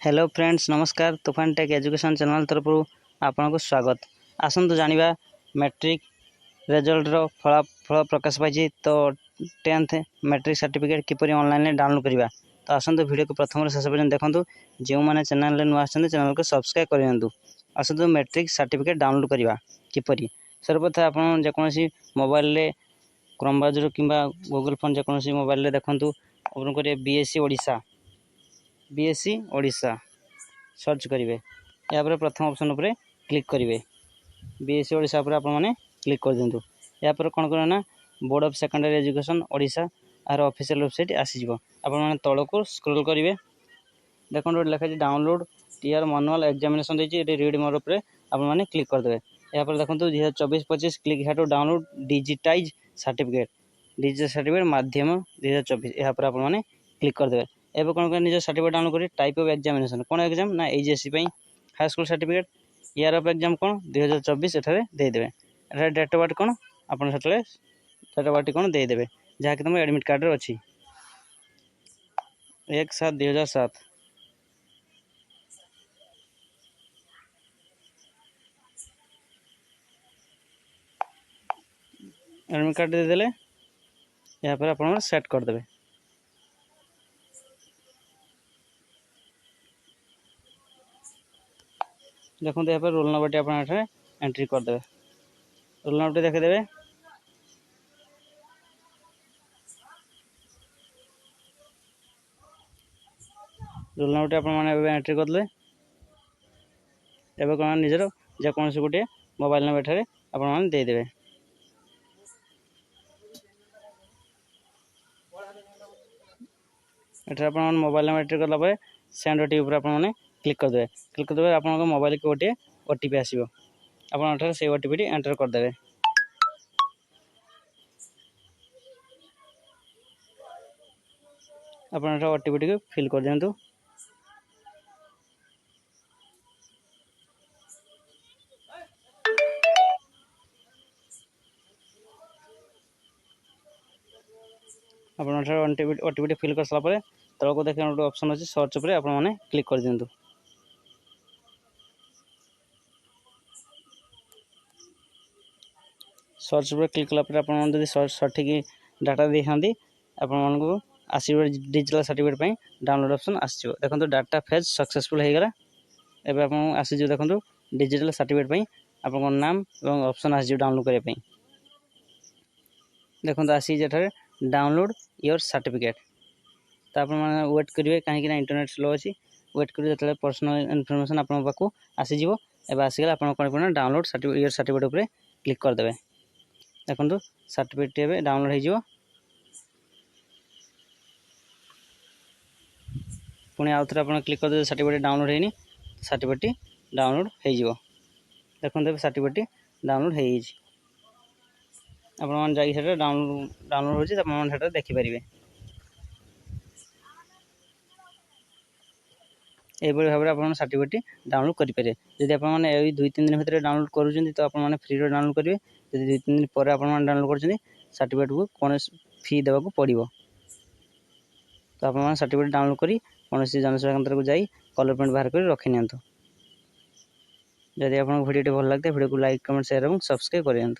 Hello friends नमस्कार तुफान take education channel तरफ आपन को स्वागत। आसतु जानिबा मैट्रिक रिजल्ट रो फल प्रकाश पाई तो 10th मैट्रिक सर्टिफिकेट किपरि ऑनलाइन डाउनलोड करबा। तो आसतु वीडियो को प्रथम शेष पर्यंत देखंतु। जो माने चैनल रे नुआ आछन चैनल को सब्सक्राइब कर दियंतु। आसतु मैट्रिक सर्टिफिकेट डाउनलोड करबा किपरि। सर्वप्रथम आपन जेकोसी मोबाइल रे क्रोम ब्राउजर किंबा गूगल फोन जेकोसी मोबाइल रे देखंतु। ओपन करिए बीएससी ओडिशा सर्च करेंगे। या प्रथम ऑप्शन उपर क्लिक करेंगे। बीएससी ओडिशा पर आप क्लिक कर दिंतु। या कौन करना board of secondary education Odisha आर ऑफिशियल वेबसाइट आसीज। आप तल को स्क्रॉल करेंगे। देखो लिखा डाउनलोड टीआर मैनुअल एग्जामिनेशन देखिए रीड मोर उपर आप क्लिक करदे। यहाँ पर देखो 2024-25 click here to download digitize certificate माध्यम 2024 यहाँ पर आप क्लिक करदे। एवं कौन कर निज सर्टिफिकेट डाउनलोड करें। टाइप ऑफ एग्जामिनेशन कौन एग्जाम ना HSC high school certificate year of exam कौन 2024 एठारे देदेवे। एठारे डेट ऑफ बर्थ कौन आपन सेटले डेट ऑफ बर्थ कौन देदेवे जहाँकि तुम एडमिट कार्ड रे अछि 1/7/2007। एडमिट कार्ड देदेले यहाँ पर आप सेट करदे। देखो यहाँ पर रोल नंबर आप एंट्री करदे। रोल नंबर देखीदे। रोल नंबर आप एंट्री करदे। एवं कौन निजर जेकोसी गोटे मोबाइल नंबर एठारे आप देदेवे। एठारे आप मोबाइल नंबर एंट्री कला सेंड ओटीपी पर आप क्लिक करदे। क्लिक करदे आप मोबाइल को गोटे ओटीपी आसो। आप से ओटीपी एंटर करदे। आप ओटीपी को फिल कर दिंतु। आप ओटीपी फिल कर सारापर तल को देखिए गोटे ऑप्शन अच्छी सर्च उपर आप क्लिक कर दिंतु। सर्च पर क्लिक कलापर आप सठिक डाटा देखते आपको आसो डिजिटल सर्टिफिकेट डाउनलोड ऑप्शन आसो। देखो डाटा फेज सक्सेसफुल हो गला। एवं आप आसीज देखो डिजिटल सर्टिफिकेट आप नाम और ऑप्शन आसो डाउनलोड करने। देखो आसी डाउनलोड योर सर्टिफिकेट। तो आप वेट करेंगे कहीं इंटरनेट स्लो अच्छी। वेट करेंगे जो पर्सनल इनफॉरमेशन आप आसीज एवं आसीगला आप डाउनलोड योर सर्टिफिकेट उपर क्लिक करदे। देखो सर्टिफिकेट डाउनलोड हो पुणी आउ थे आप क्लिक करदे। सर्टिफिकेट डाउनलोड होनी सर्टिफिकेट डाउनलोड हो। देखो सर्टिफिकेट डाउनलोड हो आप डाउनलोड हो देखिपारे। यही भाव में आप सर्टिफिकेट डाउनलोड करेंगे। जदि आप 2-3 दिन भर डाउनलोड करूँ तो आप फ्री डाउनलोड करेंगे। जब 2-3 दिन पर आप डाउनलोड कर सर्टिफिकेट को कौन फी देवाक पड़ो। तो आप सर्टिफिकेट डाउनलोड करी कौन जनसेवा केन्द्र को जाई कलर प्रिंट बाहर कर रखी नि। जदि आपको वीडियो भल लगता है वीडियो को लाइक कमेंट शेयर और सब्सक्राइब करें।